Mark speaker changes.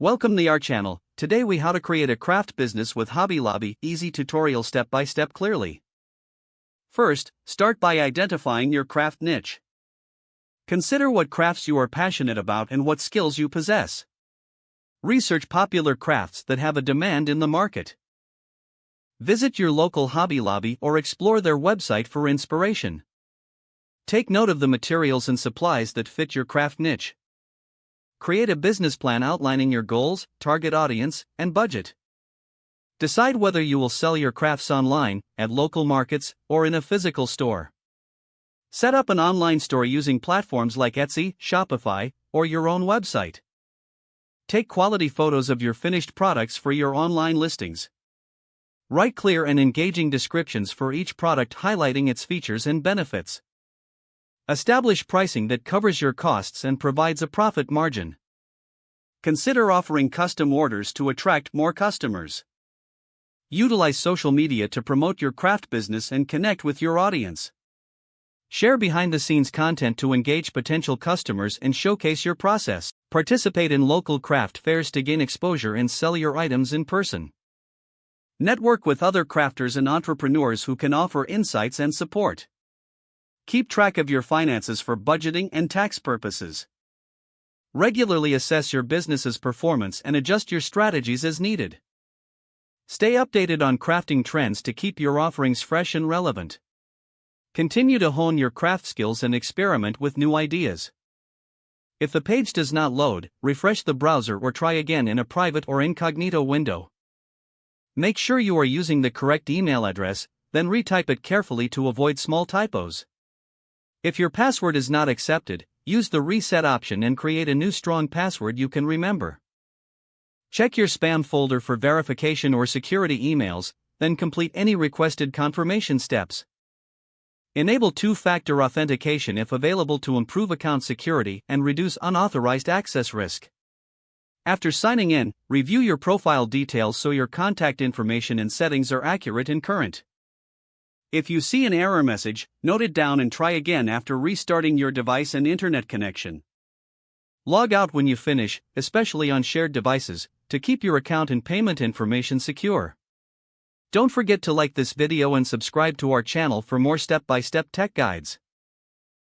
Speaker 1: Welcome to our channel. Today we how to create a craft business with Hobby Lobby, easy tutorial step by step clearly. First, start by identifying your craft niche. Consider what crafts you are passionate about and what skills you possess. Research popular crafts that have a demand in the market. Visit your local Hobby Lobby or explore their website for inspiration. Take note of the materials and supplies that fit your craft niche. Create a business plan outlining your goals, target audience, and budget. Decide whether you will sell your crafts online, at local markets, or in a physical store. Set up an online store using platforms like Etsy, Shopify, or your own website. Take quality photos of your finished products for your online listings. Write clear and engaging descriptions for each product highlighting its features and benefits. Establish pricing that covers your costs and provides a profit margin. Consider offering custom orders to attract more customers. Utilize social media to promote your craft business and connect with your audience. Share behind-the-scenes content to engage potential customers and showcase your process. Participate in local craft fairs to gain exposure and sell your items in person. Network with other crafters and entrepreneurs who can offer insights and support. Keep track of your finances for budgeting and tax purposes. Regularly assess your business's performance and adjust your strategies as needed. Stay updated on crafting trends to keep your offerings fresh and relevant. Continue to hone your craft skills and experiment with new ideas. If the page does not load, refresh the browser or try again in a private or incognito window. Make sure you are using the correct email address, then retype it carefully to avoid small typos. If your password is not accepted, use the reset option and create a new strong password you can remember. Check your spam folder for verification or security emails, then complete any requested confirmation steps. Enable two-factor authentication if available to improve account security and reduce unauthorized access risk. After signing in, review your profile details so your contact information and settings are accurate and current. If you see an error message, note it down and try again after restarting your device and internet connection. Log out when you finish, especially on shared devices, to keep your account and payment information secure. Don't forget to like this video and subscribe to our channel for more step-by-step tech guides.